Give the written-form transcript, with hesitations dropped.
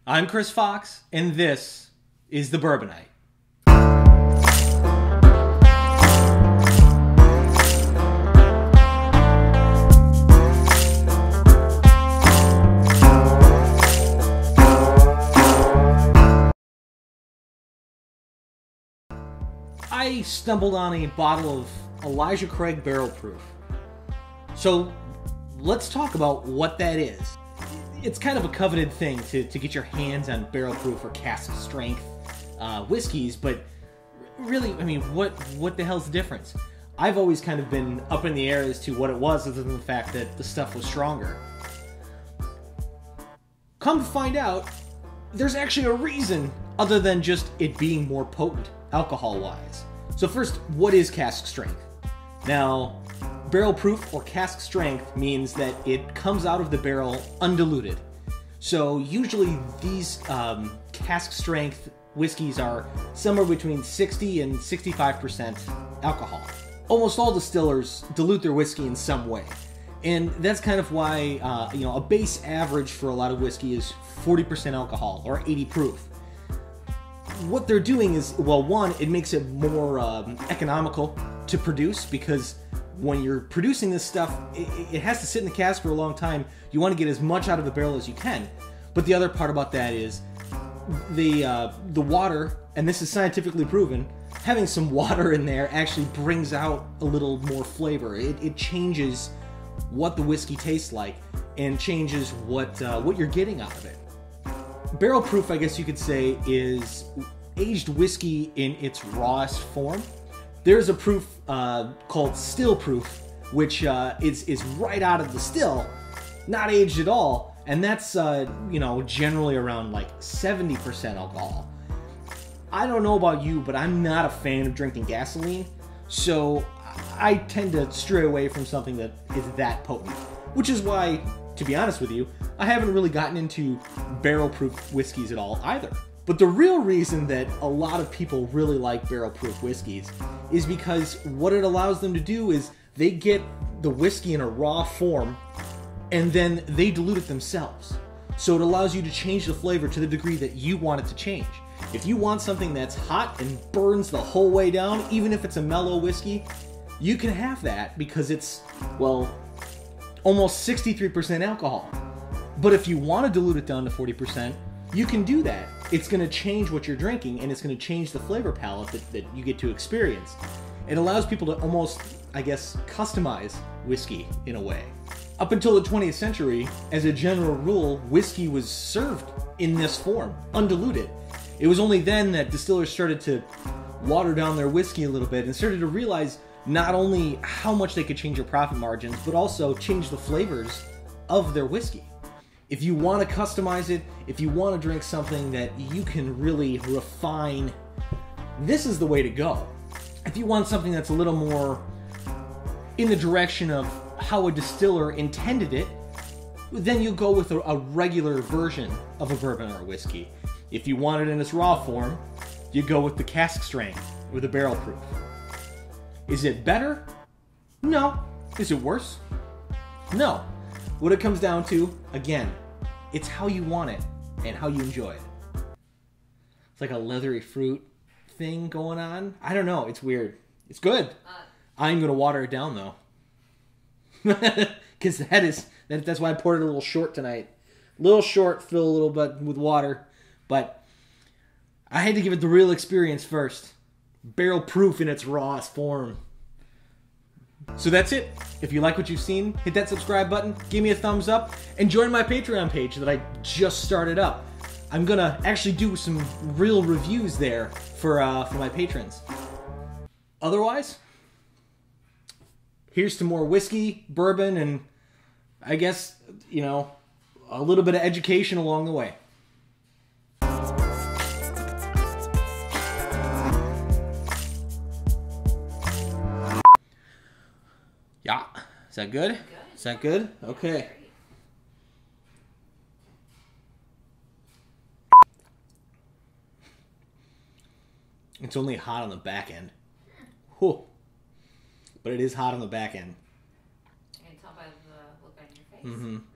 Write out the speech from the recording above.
I'm Chris Fox, and this is The Bourbonite. I stumbled on a bottle of Elijah Craig Barrel Proof. So let's talk about what that is. It's kind of a coveted thing to get your hands on barrel proof or cask strength whiskeys, but really, I mean, what the hell's the difference? I've always kind of been up in the air as to what it was, other than the fact that the stuff was stronger. Come to find out, there's actually a reason other than just it being more potent, alcohol-wise. So first, what is cask strength? Now, barrel proof or cask strength means that it comes out of the barrel undiluted. So usually these cask strength whiskeys are somewhere between 60 and 65% alcohol. Almost all distillers dilute their whiskey in some way. And that's kind of why a base average for a lot of whiskey is 40% alcohol or 80 proof. What they're doing is, well, one, it makes it more economical to produce, because when you're producing this stuff, it has to sit in the cask for a long time. You want to get as much out of the barrel as you can. But the other part about that is the water, and this is scientifically proven, having some water in there actually brings out a little more flavor. It changes what the whiskey tastes like and changes what you're getting out of it. Barrel proof, I guess you could say, is aged whiskey in its rawest form. There's a proof called still proof, which is right out of the still, not aged at all, and that's generally around like 70% alcohol. I don't know about you, but I'm not a fan of drinking gasoline, so I tend to stray away from something that is that potent, which is why, to be honest with you, I haven't really gotten into barrel-proof whiskeys at all either. But the real reason that a lot of people really like barrel-proof whiskeys is because what it allows them to do is they get the whiskey in a raw form and then they dilute it themselves. So it allows you to change the flavor to the degree that you want it to change. If you want something that's hot and burns the whole way down, even if it's a mellow whiskey, you can have that because it's, well, almost 63% alcohol. But if you want to dilute it down to 40%, you can do that. It's going to change what you're drinking, and it's going to change the flavor palette that you get to experience. It allows people to almost, I guess, customize whiskey in a way. Up until the 20th century, as a general rule, whiskey was served in this form, undiluted. It was only then that distillers started to water down their whiskey a little bit and started to realize not only how much they could change their profit margins, but also change the flavors of their whiskey. If you want to customize it, if you want to drink something that you can really refine, this is the way to go. If you want something that's a little more in the direction of how a distiller intended it, then you'll go with a regular version of a bourbon or a whiskey. If you want it in its raw form, you go with the cask strength or the barrel proof. Is it better? No. Is it worse? No. What it comes down to, again, it's how you want it and how you enjoy it. It's like a leathery fruit thing going on. I don't know. It's weird. It's good. I'm going to water it down, though. Because that's why I poured it a little short tonight. A little short, fill a little bit with water. But I had to give it the real experience first. Barrel proof in its rawest form. So that's it. If you like what you've seen, hit that subscribe button, give me a thumbs up, and join my Patreon page that I just started up. I'm gonna actually do some real reviews there for my patrons. Otherwise, here's to more whiskey, bourbon, and I guess, a little bit of education along the way. Yeah. Is that good? Is that good? Okay. It's only hot on the back end. Whew. But it is hot on the back end. I can tell by the look on your face. Mm-hmm.